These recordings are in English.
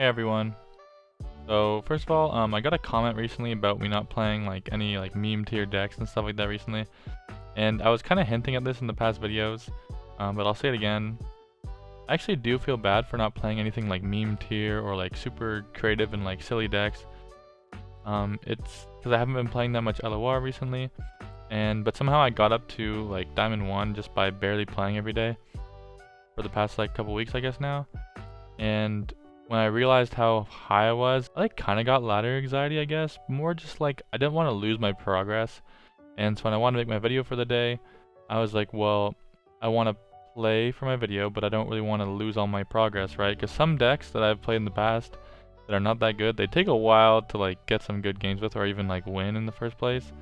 Hey everyone. So first of all, I got a comment recently about me not playing like any like meme tier decks and stuff like that recently, and I was kind of hinting at this in the past videos, but I'll say it again. I actually do feel bad for not playing anything like meme tier or like super creative and like silly decks. It's because I haven't been playing that much LOR recently, but somehow I got up to like Diamond 1 just by barely playing every day for the past like couple weeks I guess now, and when I realized how high I was, I like kind of got ladder anxiety, I guess. More just like I didn't want to lose my progress. And so when I wanted to make my video for the day, I was like, well, I want to play for my video, but I don't really want to lose all my progress, right? Because some decks that I've played in the past that are not that good, they take a while to like get some good games with or even like win in the first place.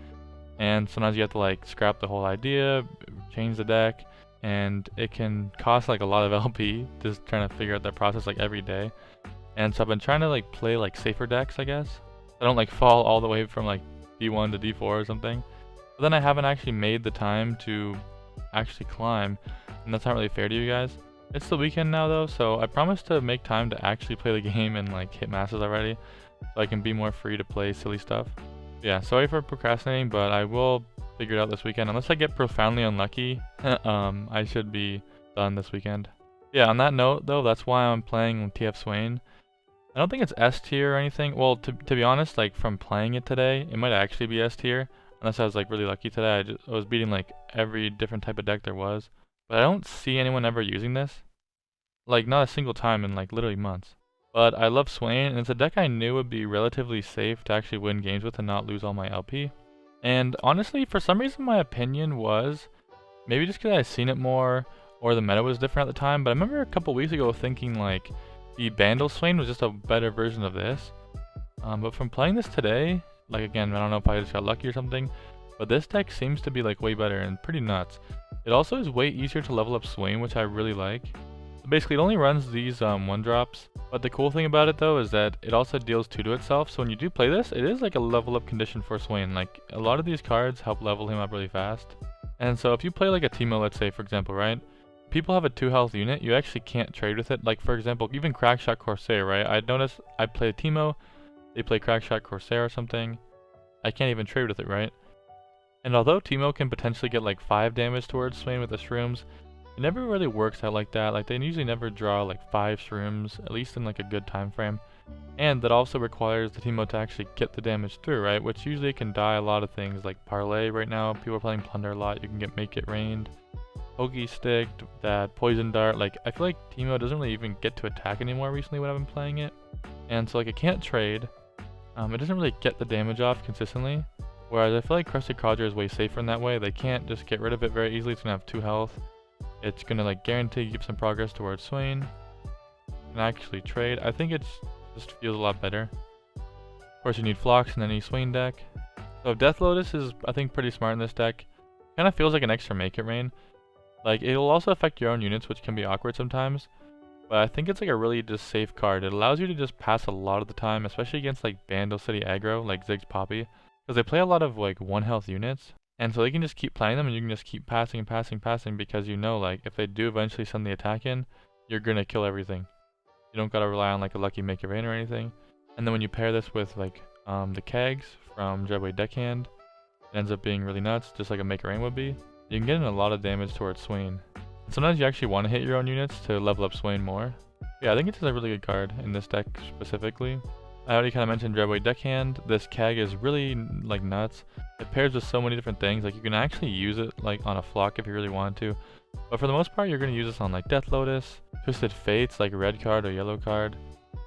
And sometimes you have to like scrap the whole idea, change the deck, and it can cost like a lot of LP just trying to figure out that process like every day. And so I've been trying to like play like safer decks, I guess. I don't like fall all the way from like D1 to D4 or something. But then I haven't actually made the time to actually climb, and that's not really fair to you guys. It's the weekend now though, so I promise to make time to actually play the game and like hit masters already, so I can be more free to play silly stuff. Yeah, sorry for procrastinating, but I will figure it out this weekend. Unless I get profoundly unlucky, I should be done this weekend. Yeah, on that note though, that's why I'm playing TF Swain. I don't think it's S tier or anything. Well, to be honest, like from playing it today, it might actually be S tier. Unless I was like really lucky today. I was beating like every different type of deck there was. But I don't see anyone ever using this. Like not a single time in like literally months. But I love Swain, and it's a deck I knew would be relatively safe to actually win games with and not lose all my LP. And honestly, for some reason my opinion was, maybe just because I'd seen it more, or the meta was different at the time, but I remember a couple weeks ago thinking like, the Bandle Swain was just a better version of this. But from playing this today, like again, I don't know if I just got lucky or something, but this deck seems to be like way better and pretty nuts. It also is way easier to level up Swain, which I really like. So basically it only runs these 1-drops, but the cool thing about it though is that it also deals 2 to itself, so when you do play this, it is like a level up condition for Swain. Like a lot of these cards help level him up really fast. And so if you play like a Teemo, let's say for example, right? People have a 2 health unit, you actually can't trade with it. Like for example, even Crackshot Corsair, right? I noticed I play Teemo, they play Crackshot Corsair or something. I can't even trade with it, right? And although Teemo can potentially get like 5 damage towards Swain with the shrooms, it never really works out like that. Like they usually never draw like 5 shrooms, at least in like a good time frame. And that also requires the Teemo to actually get the damage through, right? Which usually can die a lot of things like Parlay right now. People are playing Plunder a lot, you can get Make It Rained. Pokey Stick, that Poison Dart, like I feel like Teemo doesn't really even get to attack anymore recently when I've been playing it. And so like it can't trade, it doesn't really get the damage off consistently. Whereas I feel like Crusted Codger is way safer in that way. They can't just get rid of it very easily, it's gonna have 2 health. It's gonna like guarantee give some progress towards Swain. And actually trade, I think it just feels a lot better. Of course you need Phlox in any Swain deck. So Death Lotus is I think pretty smart in this deck. Kinda feels like an extra Make It Rain. Like, it will also affect your own units, which can be awkward sometimes. But I think it's like a really just safe card. It allows you to just pass a lot of the time, especially against like Bandle City aggro, like Ziggs Poppy. Because they play a lot of like 1 health units. And so they can just keep playing them and you can just keep passing and passing and passing because you know like if they do eventually send the attack in, you're gonna kill everything. You don't gotta rely on like a lucky Make It Rain or anything. And then when you pair this with like the kegs from Dreadway Deckhand, it ends up being really nuts, just like a Make It Rain would be. You can get in a lot of damage towards Swain. And sometimes you actually want to hit your own units to level up Swain more. Yeah, I think it's just a really good card in this deck specifically. I already kind of mentioned Dreadway Deckhand. This keg is really like nuts. It pairs with so many different things. Like you can actually use it like on a flock if you really want to. But for the most part, you're going to use this on like Death Lotus, Twisted Fates like red card or yellow card.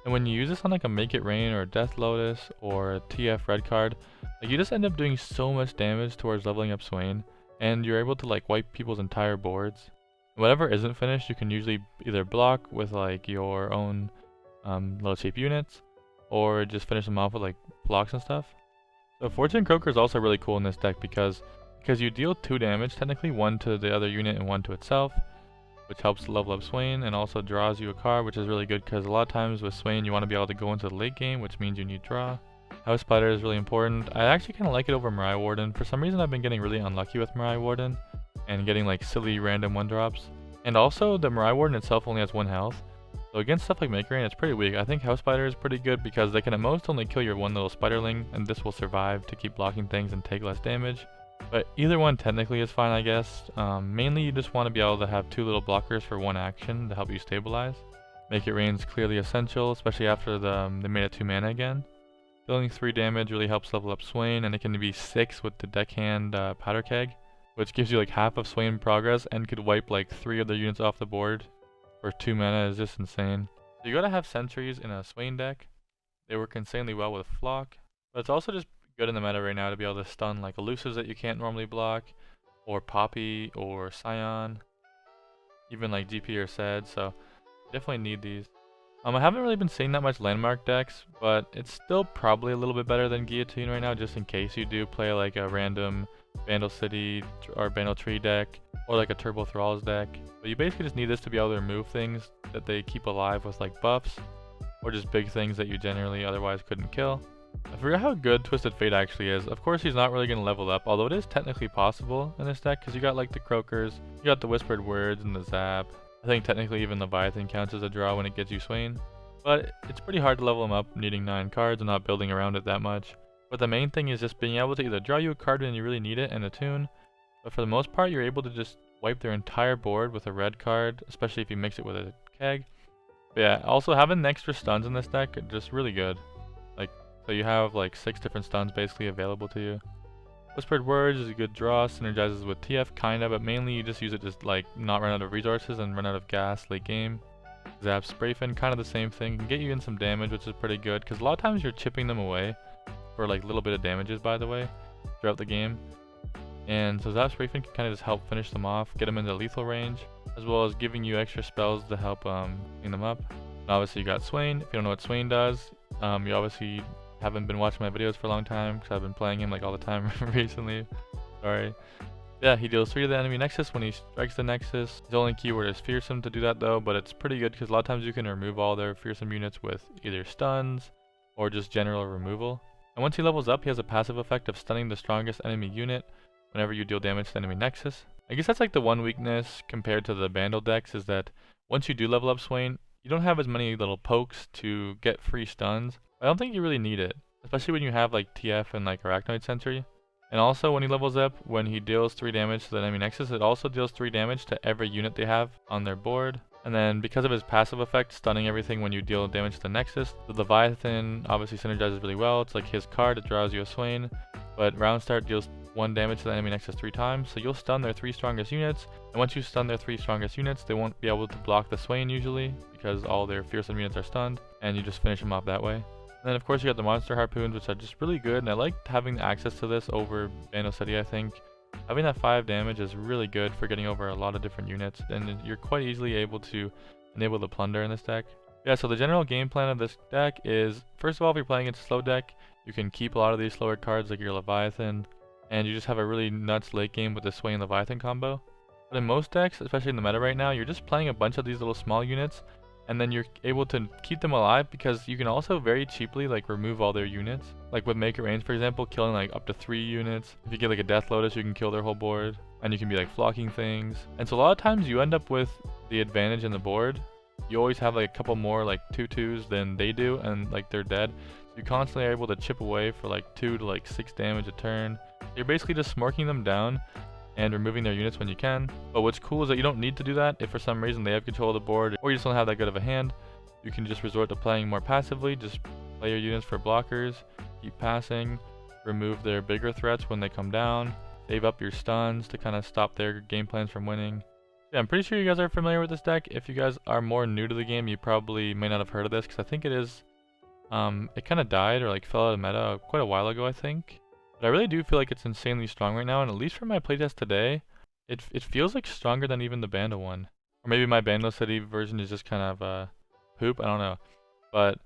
And when you use this on like a Make It Rain or Death Lotus or a TF red card, like you just end up doing so much damage towards leveling up Swain. And you're able to like wipe people's entire boards. Whatever isn't finished, you can usually either block with like your own little cheap units, or just finish them off with like blocks and stuff. So Fortune Croaker is also really cool in this deck because you deal 2 damage, technically 1 to the other unit and 1 to itself, which helps to level up Swain and also draws you a card, which is really good because a lot of times with Swain you want to be able to go into the late game, which means you need draw. House Spider is really important. I actually kind of like it over Mirai Warden. For some reason I've been getting really unlucky with Mirai Warden and getting like silly random 1-drops. And also the Mirai Warden itself only has 1 health, So against stuff like Maker Rain, it's pretty weak. I think House Spider is pretty good because they can at most only kill your one little spiderling, and this will survive to keep blocking things and take less damage. But either one technically is fine, I guess. Mainly you just want to be able to have 2 little blockers for 1 action to help you stabilize. Make It Rain's clearly essential, especially after they made it 2 mana again. Dealing 3 damage really helps level up Swain, and it can be 6 with the deckhand Powder Keg, which gives you like half of Swain progress and could wipe like 3 of their units off the board for 2 mana. Is just insane. So you gotta have sentries in a Swain deck. They work insanely well with Flock, but it's also just good in the meta right now to be able to stun like elusives that you can't normally block, or Poppy or Scion, even like DP or Zed, so definitely need these. I haven't really been seeing that much landmark decks, but it's still probably a little bit better than Guillotine right now, just in case you do play like a random Bandle City or Bandle Tree deck, or like a Turbo Thralls deck. But you basically just need this to be able to remove things that they keep alive with like buffs, or just big things that you generally otherwise couldn't kill. I forgot how good Twisted Fate actually is. Of course he's not really going to level up, although it is technically possible in this deck, because you got like the Croakers, you got the Whispered Words and the Zap. I think technically even Leviathan counts as a draw when it gets you Swain. But it's pretty hard to level him up needing 9 cards and not building around it that much. But the main thing is just being able to either draw you a card when you really need it and a tune, but for the most part you're able to just wipe their entire board with a red card, especially if you mix it with a keg. But yeah, also having the extra stuns in this deck are just really good. Like, so you have like 6 different stuns basically available to you. Whispered Words is a good draw, synergizes with TF kinda, but mainly you just use it to like not run out of resources and run out of gas late game. Zap Sprayfin, kind of the same thing, can get you in some damage, which is pretty good, because a lot of times you're chipping them away for like little bit of damages, by the way, throughout the game. And so Zap Sprayfin can kind of just help finish them off, get them into lethal range, as well as giving you extra spells to help clean them up. And obviously you got Swain. If you don't know what Swain does, you obviously haven't been watching my videos for a long time, because I've been playing him like all the time recently. Sorry. Yeah, he deals 3 to the enemy Nexus when he strikes the Nexus. His only keyword is Fearsome to do that though, but it's pretty good because a lot of times you can remove all their Fearsome units with either stuns or just general removal. And once he levels up, he has a passive effect of stunning the strongest enemy unit whenever you deal damage to the enemy Nexus. I guess that's like the one weakness compared to the Bandle decks, is that once you do level up Swain, you don't have as many little pokes to get free stuns. I don't think you really need it, especially when you have like TF and like Arachnoid Sentry. And also when he levels up, when he deals 3 damage to the enemy Nexus, it also deals 3 damage to every unit they have on their board. And then because of his passive effect, stunning everything when you deal damage to the Nexus, the Leviathan obviously synergizes really well. It's like his card, it draws you a Swain, but round start deals 1 damage to the enemy Nexus 3 times, so you'll stun their 3 strongest units, and once you stun their 3 strongest units, they won't be able to block the Swain usually, because all their fearsome units are stunned, and you just finish them off that way. And then of course you got the Monster Harpoons, which are just really good, and I like having access to this over Bandle City. I think having that 5 damage is really good for getting over a lot of different units, and you're quite easily able to enable the Plunder in this deck. Yeah, so the general game plan of this deck is, first of all, if you're playing against a slow deck, you can keep a lot of these slower cards like your Leviathan, and you just have a really nuts late game with the Swain Leviathan combo. But in most decks, especially in the meta right now, you're just playing a bunch of these little small units, and then you're able to keep them alive because you can also very cheaply like remove all their units. Like with Make It Rain, for example, killing like up to 3 units. If you get like a Death Lotus, you can kill their whole board, and you can be like flocking things. And so a lot of times you end up with the advantage in the board. You always have like a couple more like 2/2s than they do, and like they're dead. So you constantly are able to chip away for like 2 to like 6 damage a turn. You're basically just smorking them down and removing their units when you can. But what's cool is that you don't need to do that if for some reason they have control of the board, or you just don't have that good of a hand. You can just resort to playing more passively, just play your units for blockers, keep passing, remove their bigger threats when they come down, save up your stuns to kind of stop their game plans from winning. Yeah, I'm pretty sure you guys are familiar with this deck. If you guys are more new to the game, you probably may not have heard of this, because I think it is, it kind of died or like fell out of meta quite a while ago, I think. But I really do feel like it's insanely strong right now, and at least for my playtest today, it feels like stronger than even the Bandle one. Or maybe my Bandle City version is just kind of poop, I don't know. But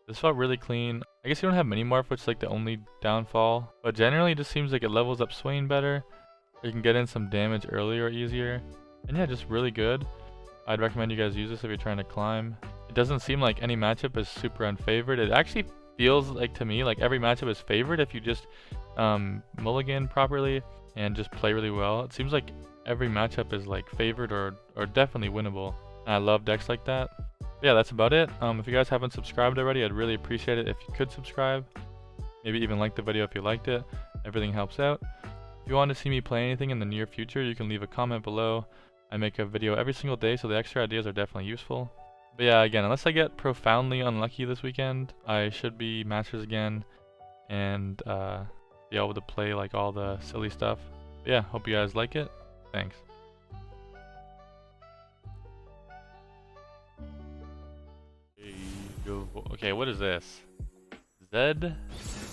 this felt really clean. I guess you don't have Minimorph, which is like the only downfall. But generally it just seems like it levels up Swain better. You can get in some damage earlier or easier. And yeah, just really good. I'd recommend you guys use this if you're trying to climb. It doesn't seem like any matchup is super unfavored. It actually feels like to me like every matchup is favored if you just mulligan properly and just play really well. It seems like every matchup is like favored or definitely winnable, and I love decks like that. Yeah, that's about it. If you guys haven't subscribed already, I'd really appreciate it if you could subscribe. Maybe even like the video if you liked it. Everything helps out. If you want to see me play anything in the near future, you can leave a comment below. I make a video every single day, so the extra ideas are definitely useful. But yeah, again, unless I get profoundly unlucky this weekend, I should be Masters again and be able to play like all the silly stuff. But yeah, hope you guys like it. Thanks. Okay, what is this? Zed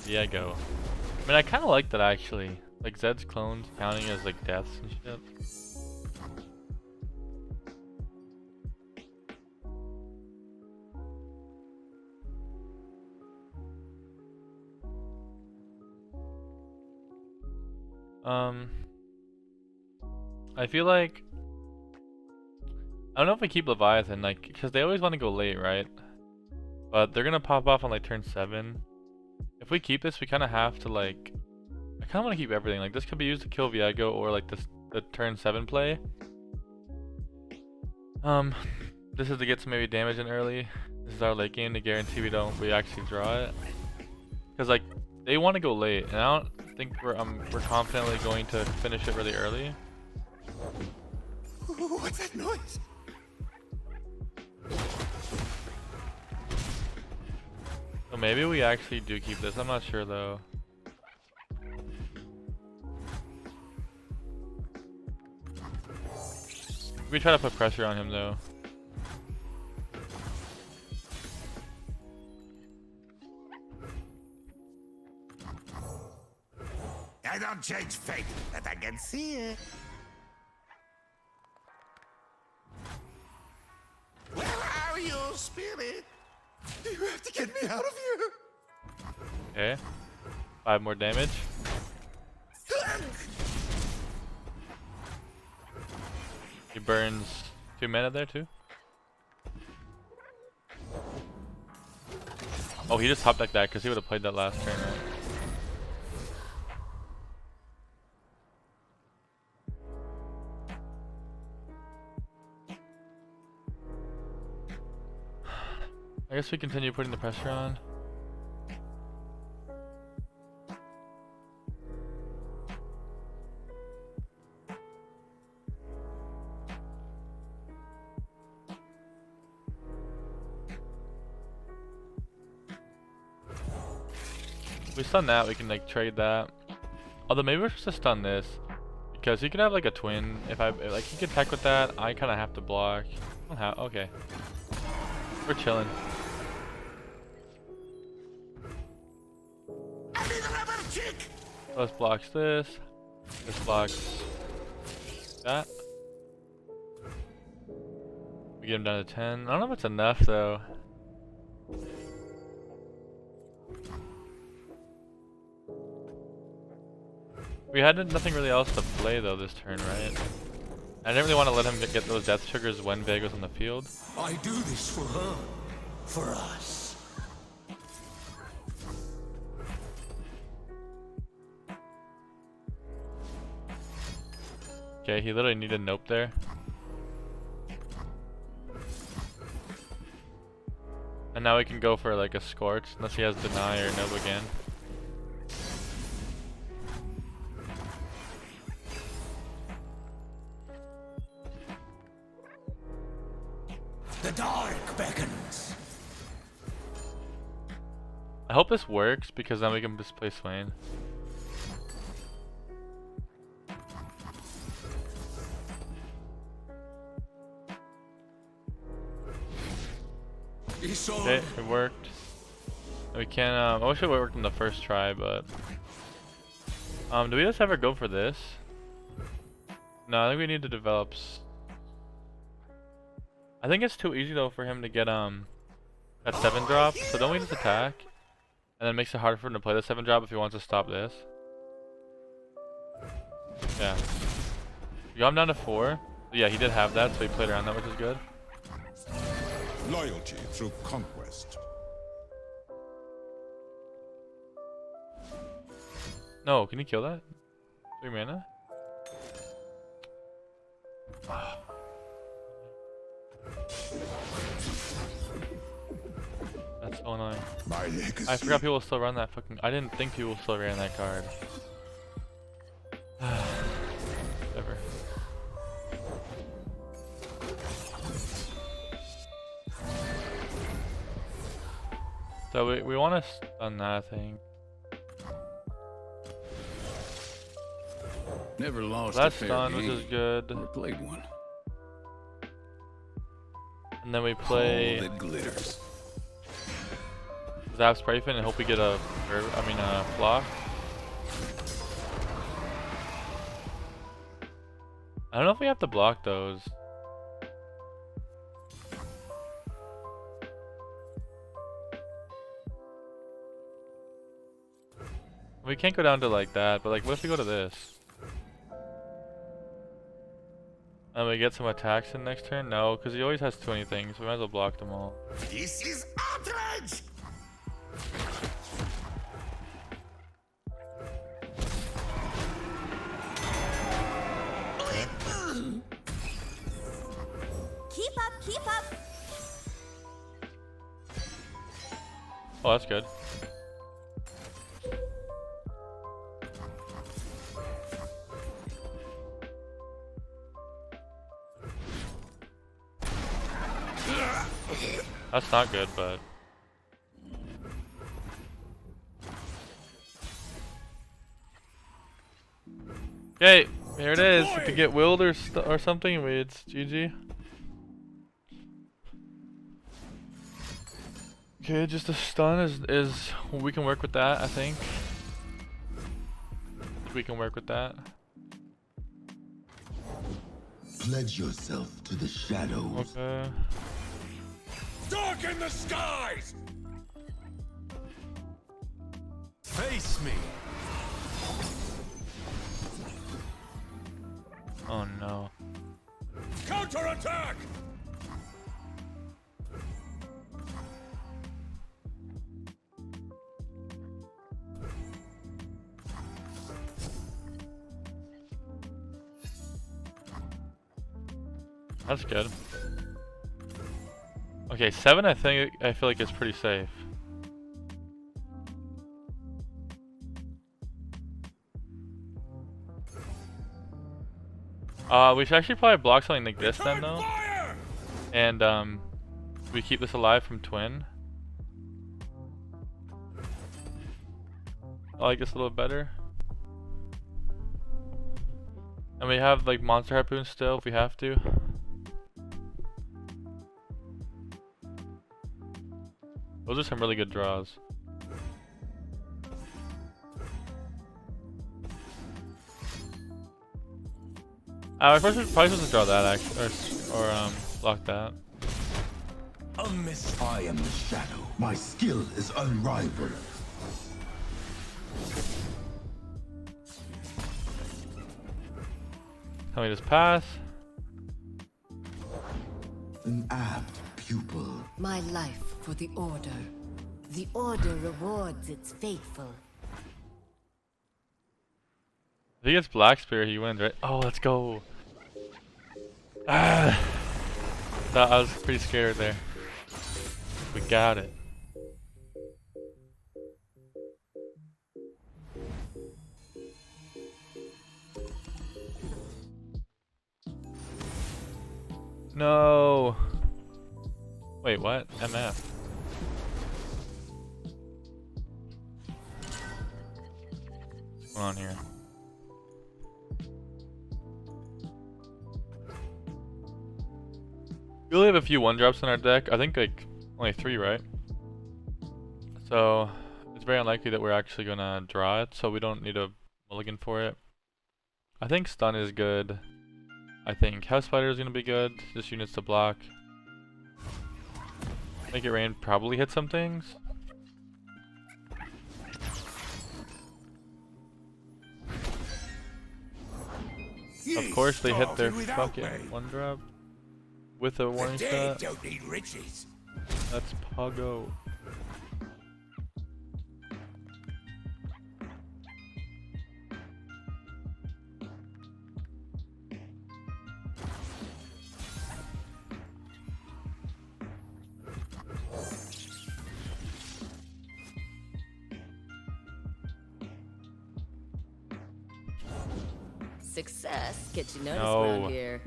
Viego. I mean, I kind of like that actually. Like Zed's clones counting as like deaths and shit. I feel like I don't know if we keep Leviathan, like, because they always want to go late, right? But they're gonna pop off on like turn 7. If we keep this, we kind of have to like. I kind of want to keep everything. Like this could be used to kill Viego or like the turn 7 play. This is to get some maybe damage in early. This is our late game to guarantee we actually draw it. Because like they want to go late, and I don't think we're confidently going to finish it really early. What's that noise? So maybe we actually do keep this. I'm not sure though. We try to put pressure on him though. I don't change fate, but I can see it. Where are you, spirit? You have to get me out of here. Okay. 5 more damage. He burns 2 mana there too. Oh, he just hopped like that because he would have played that last turn, right? I guess we continue putting the pressure on. If we stun that, we can like trade that. Although maybe we're supposed to stun this because he could have like a twin. If like he could tech with that, I kind of have to block. I don't have, okay, we're chilling. This blocks this. This blocks that. We get him down to 10. I don't know if it's enough though. We had nothing really else to play though this turn, right? I didn't really want to let him get those death triggers when Viego's on the field. I do this for her, for us. Okay, he literally needed nope there. And now we can go for like a scorch, unless he has deny or nope again. The dark beckons. I hope this works because then we can just play Swain. Okay, it worked. We can, I wish it worked in the first try, but... do we just ever go for this? No, I think we need to develop... I think it's too easy though for him to get, that 7 drop, so don't we just attack? And then it makes it harder for him to play the 7 drop if he wants to stop this. Yeah. We got him down to 4. But yeah, he did have that, so he played around that, which is good. Loyalty through conquest. No, can you kill that? 3 mana? So annoying. My legacy. I forgot people still run that fucking. I didn't think people still ran that card. Ever. So we want to stun that, I think. Never lost That a fair stun, game, which is good. or played one. And then we play All that glitters. Zap Sprayfin and hope we get a block. I don't know if we have to block those. We can't go down to like that, but like what if we go to this? And we get some attacks in next turn? No, because he always has 20 things, so we might as well block them all. This is outrage! Keep up, keep up. Oh, that's good. That's not good, but... Okay, here it is. If you get willed or something, it's GG. Okay, just a stun is we can work with that, I think. We can work with that. Pledge yourself to the shadows. Okay. Darken the skies! Face me. Oh no. Counterattack! That's good. Okay, 7 I feel like is pretty safe. We should actually probably block something like this then though. And we keep this alive from twin. I like this a little better. And we have like monster harpoon still if we have to. Those are some really good draws. I first probably supposed to draw that actually, or block that. I am the shadow. My skill is unrivaled. Tell me just pass. An apt pupil. My life for the Order. The Order rewards its faithful. If he gets Black Spear, he wins, right? Oh, let's go. Ah, I was pretty scared there. We got it. No. Wait, what? MF. What's going on here? We only have a few 1-drops in our deck. I think like only 3, right? So it's very unlikely that we're actually gonna draw it, so we don't need a mulligan for it. I think stun is good. I think House Spider is gonna be good. Just units to block. Make it rain probably hit some things. Of course they hit their fucking 1-drop with a warning shot. Don't need riches. That's Puggo. Success gets you noticed No. around here.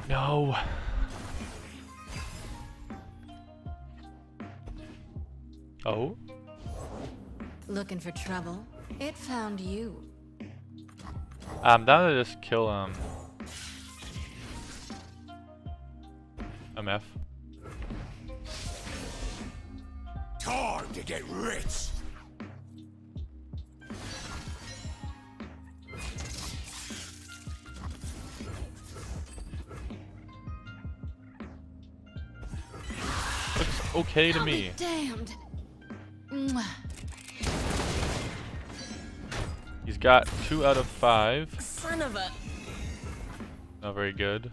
No. Oh. Looking for trouble? It found you. I'm down to just kill MF. Time to get rich. Looks okay to I'll me. be damned. Mwah. He's got 2 out of 5. Son of a. Not very good.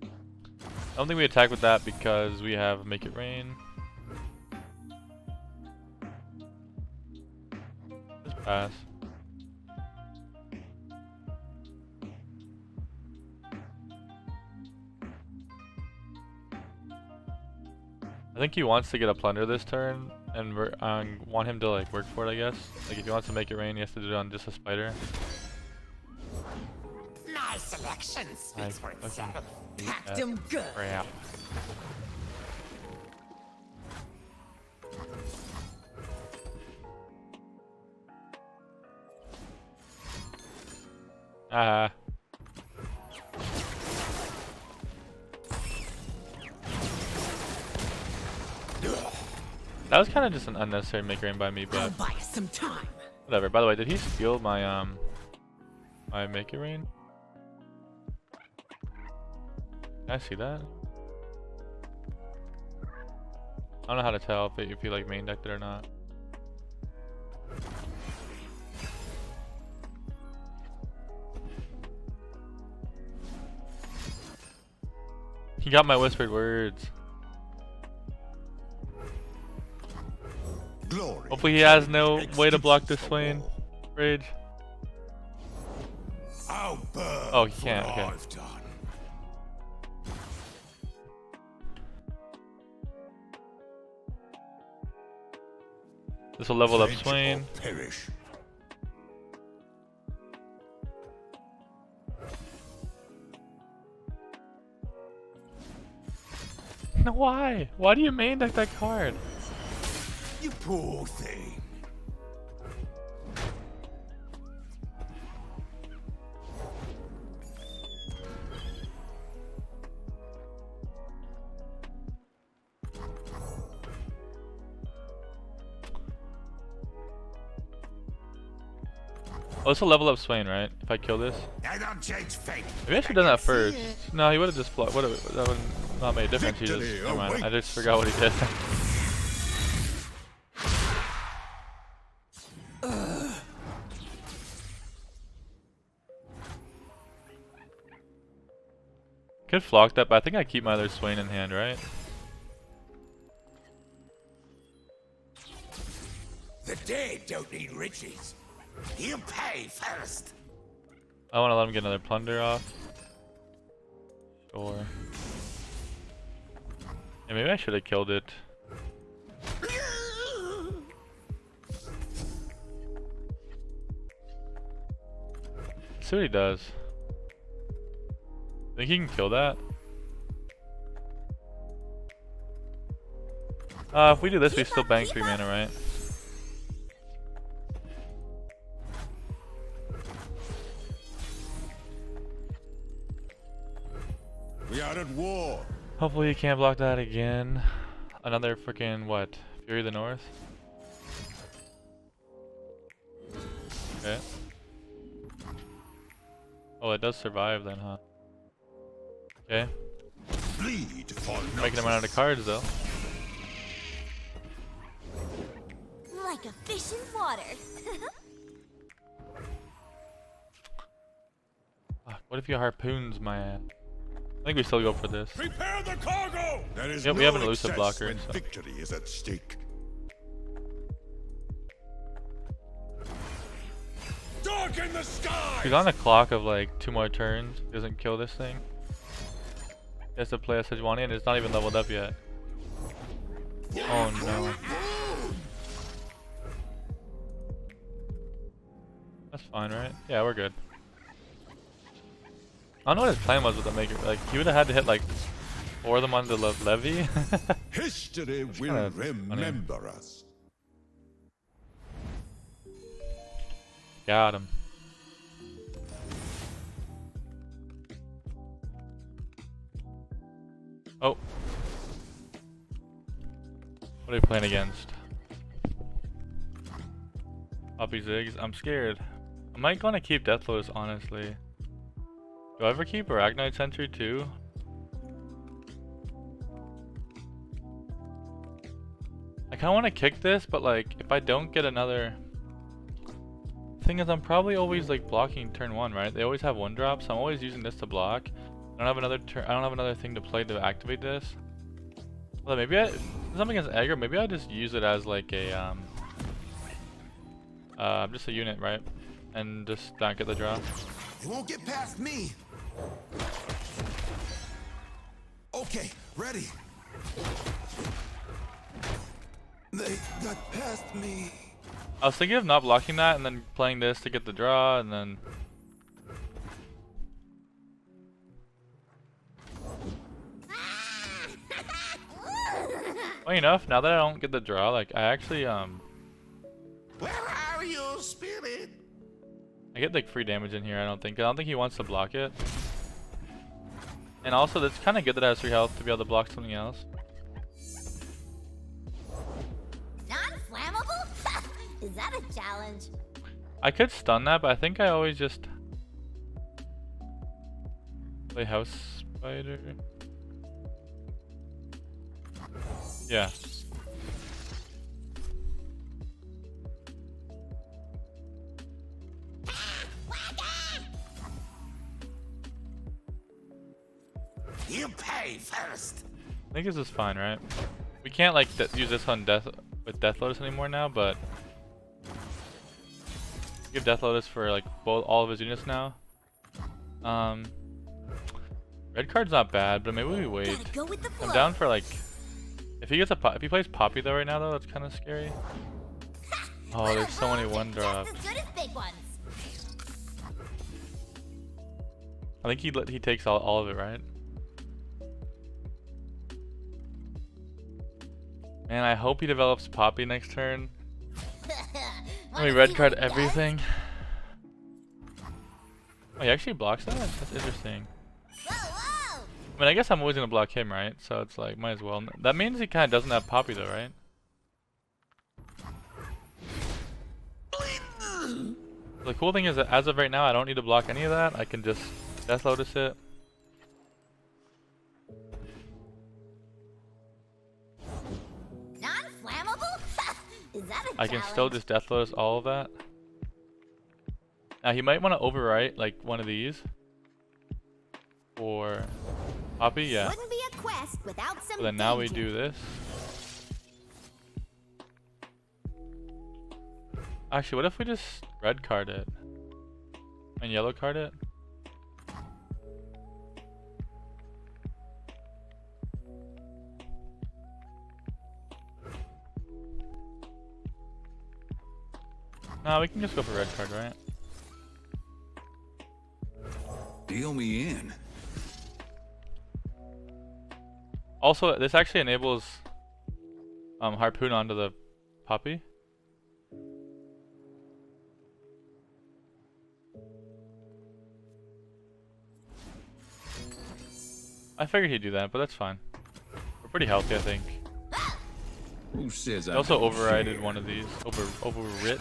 I don't think we attack with that because we have Make It Rain. Just pass. I think he wants to get a Plunder this turn, and want him to like work for it, I guess. Like if he wants to Make It Rain, he has to do it on just a spider. My selection speaks for itself. Packed him good. Crap. Ah. That was kind of just an unnecessary Make Rain by me, I'll but buy us some time. whatever. By the way, did he steal my my Make It Rain? Can I see that? I don't know how to tell if he like main decked it or not. He got my whispered words. Glory. Hopefully he has no way to block this Swain. Rage. I'll burn Oh, he for can't, what okay. I've done. This will level up Quench Swain. or perish. No, why? Why do you main deck that card? You poor thing. Oh, this will level up Swain, right? If I kill this. I don't change fate. Maybe I should have done that first. No, he would have just blocked. That would not made a difference. He just. Victory Never mind. I awaits. just forgot what he did. Could flock that, but I think I keep my other Swain in hand, right? The dead don't need riches. You pay first. I want to let him get another Plunder off. Sure. Yeah, maybe I should have killed it. See what he does. Think he can kill that? If we do this, we still bang 3 mana, right? We are at war. Hopefully you can't block that again. Another freaking what? Fury of the North? Okay. Oh, it does survive then, huh? Okay. Bleed for Making him run out of cards though. Like a fish in water. Fuck, what if he harpoons my ass? I think we still go for this. Prepare the cargo. There is Yep, we no have an elusive excess blocker, when so. victory is at stake. Dark in the sky. He's on a clock of like 2 more turns. He doesn't kill this thing. He has to play a Sejuani and it's not even leveled up yet. Oh no. That's fine, right? Yeah, we're good. I don't know what his plan was with the maker. Like, he would have had to hit like 4 of them on the levy. History will kinda funny. remember us. Got him. Oh. What are you playing against? Poppy Ziggs. I'm scared. I might want to keep Death Lotus, honestly. Do I ever keep Arachnite Sentry too? I kind of want to kick this, but like, if I don't get another... Thing is, I'm probably always like blocking turn 1, right? They always have 1-drop, so I'm always using this to block. I don't have another thing to play to activate this. Well, maybe something against aggro. Maybe I just use it as like a just a unit, right? And just not get the draw. You won't get past me. Okay, ready. They got past me. I was thinking of not blocking that and then playing this to get the draw, and then. Funny enough, now that I don't get the draw, like I actually Where are you, spirit? I get like free damage in here. I don't think he wants to block it. And also, that's kind of good that I have 3 health to be able to block something else. Non-flammable? Is that a challenge? I could stun that, but I think I always just play House Spider. Yeah. You pay first. I think this is fine, right? We can't like use this on Death Lotus anymore now, but give Death Lotus for like all of his units now. Red card's not bad, but maybe we wait. Go with the flow. I'm down for like if he plays Poppy though right now though, that's kind of scary. Oh, there's so many 1-drops. Just as good as big ones. I think he takes all of it, right? Man, I hope he develops Poppy next turn. Let me red card everything. Oh, he actually blocks that? That's interesting. Whoa, whoa. I mean, I guess I'm always gonna block him, right? So it's like, might as well. That means he kind of doesn't have Poppy though, right? The cool thing is that as of right now, I don't need to block any of that. I can just Death Lotus it. Non-flammable? Is that a I can challenge? still just Death Lotus all of that. Now he might want to overwrite like one of these. Or Poppy, yeah. Wouldn't be a quest without some So then now we danger. do this. Actually, what if we just red card it? And yellow card it? No, we can just go for red card, right? Deal me in. Also, this actually enables Harpoon onto the Poppy. I figured he'd do that, but that's fine. We're pretty healthy, I think. Who says I I also don't overrided share? one of these. Overwrit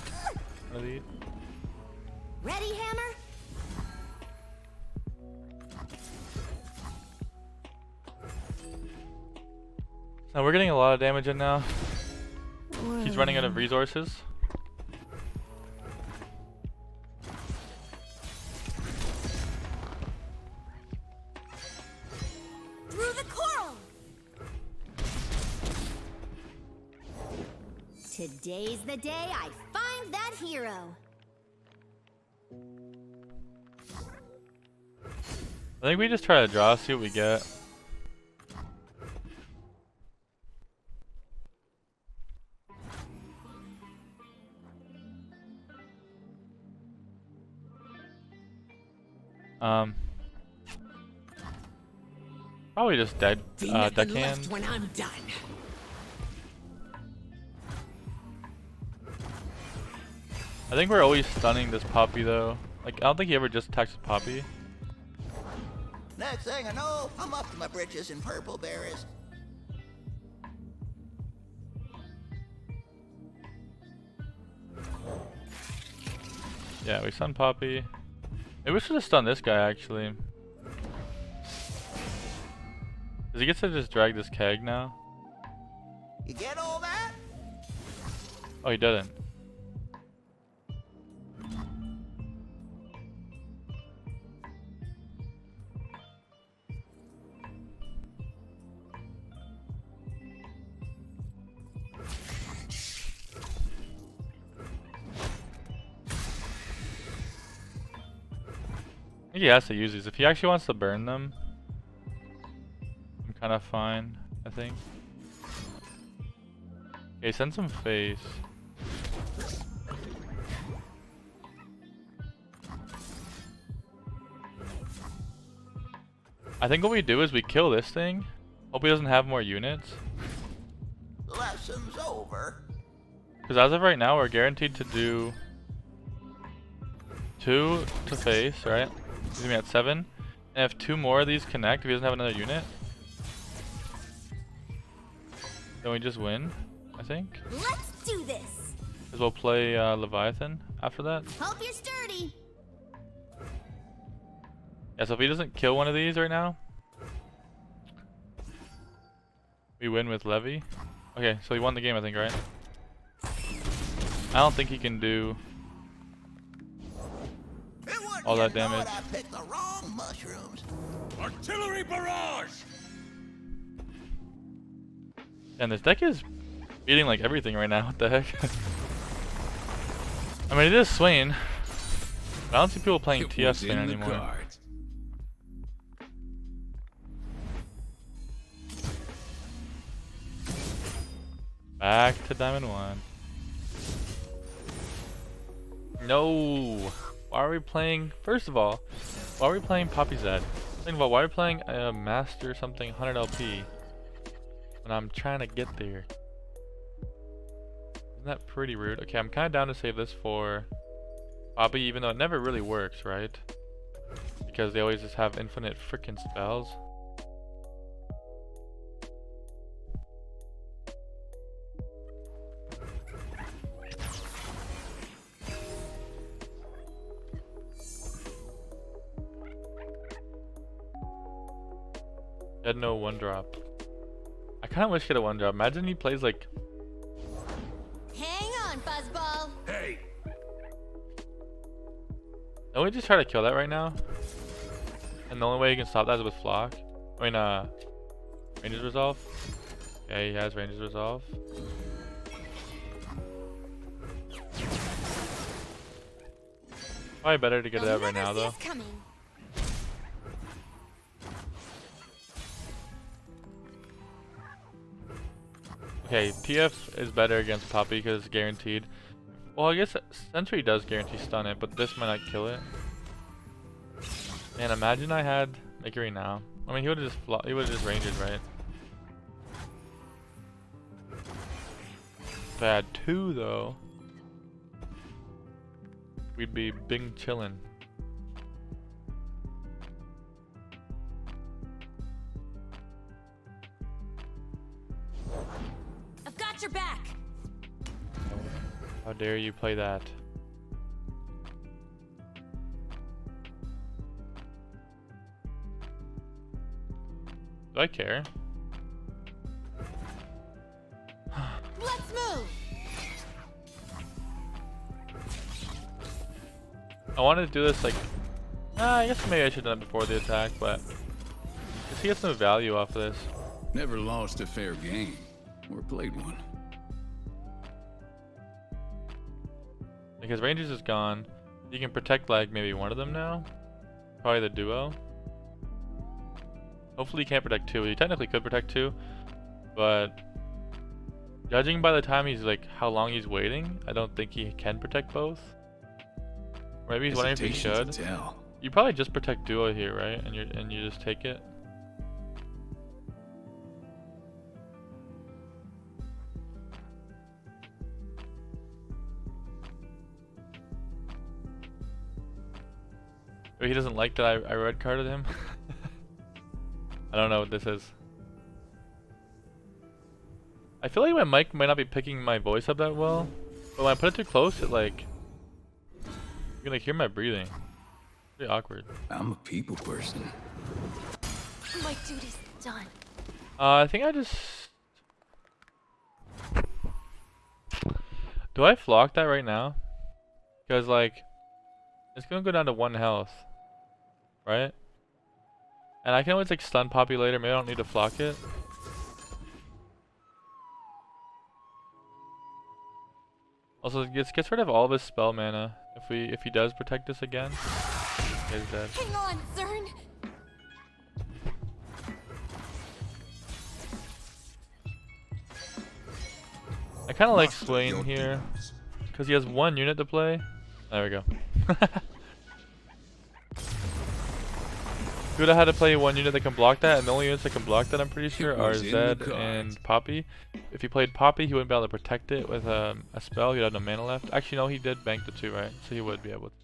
one of these. Ready, Hammer? Now we're getting a lot of damage in now. He's running out of resources. Through the coral. Today's the day I find that hero. I think we just try to draw, see what we get. Probably just deckhand. when I'm done. I think we're always stunning this Poppy though. Like, I don't think he ever just attacks with Poppy. Next thing I know, I'm up to my britches in purple berries. Yeah, we stun Poppy. Maybe we should have stunned this guy actually. Cause he gets to just drag this keg now. You get all that? Oh, he doesn't. I think he has to use these. If he actually wants to burn them, I'm kind of fine, I think. Okay, send some face. I think what we do is we kill this thing. Hope he doesn't have more units. Lesson's over. Because as of right now, we're guaranteed to do 2 to face, right? He's gonna be at 7. And if 2 more of these connect, if he doesn't have another unit, then we just win, I think. Let's do this. Because we'll play Leviathan after that. Hope you're sturdy. Yeah, so if he doesn't kill one of these right now, we win with Levy. Okay, so he won the game, I think, right? I don't think he can do all that damage. I picked the wrong mushrooms. Artillery barrage! And this deck is beating like everything right now. What the heck? I mean, it is Swain. But I don't see people playing TF Swain anymore. Back to Diamond 1. No! Why are we playing? First of all, why are we playing Poppy Zed? Second of all, why are we playing a Master something 100 LP when I'm trying to get there? Isn't that pretty rude? Okay, I'm kind of down to save this for Poppy, even though it never really works, right? Because they always just have infinite freaking spells. He had no 1-drop. I kind of wish he had a 1-drop. Imagine he plays like... Hang on, Buzzball. Hey! Don't we just try to kill that right now? And the only way you can stop that is with Flock. I mean, Ranger's Resolve. Yeah, he has Ranger's Resolve. Probably better to get it out right now, though. Coming. Okay, TF is better against Poppy because it's guaranteed. Well, I guess Sentry does guarantee stun it, but this might not kill it. Man, imagine I had Makery now. I mean, he would have just ranged it, right? If I had 2 though, we'd be big chillin'. I've got your back. How dare you play that? Do I care? Let's move. I wanted to do this like... I guess maybe I should have done it before the attack, but... Just to get some value off of this. Never lost a fair game. Or played one. Because Rangers is gone. You can protect like maybe one of them now. Probably the duo. Hopefully you can't protect 2. You technically could protect 2. But... judging by the time he's like how long he's waiting, I don't think he can protect both. Or maybe he's wondering if he should. You probably just protect duo here, right? And you just take it. He doesn't like that I red carded him. I don't know what this is. I feel like my mic might not be picking my voice up that well, but when I put it too close, it like you're gonna hear my breathing. Pretty awkward. I'm a people person. My duty's done. I think I just do I flock that right now? Because like it's gonna go down to 1 health. Right? And I can always like stun Poppy later, maybe I don't need to flock it. Also it gets rid of all of his spell mana if he does protect us again. He's dead. Hang on, Zern. I kinda like Swain here. Because he has 1 unit to play. There we go. He would have had to play 1 unit that can block that, and the only units that can block that, I'm pretty sure, are Zed and Poppy. If he played Poppy, he wouldn't be able to protect it with a spell. He'd have no mana left. Actually, no, he did bank the 2, right? So he would be able to.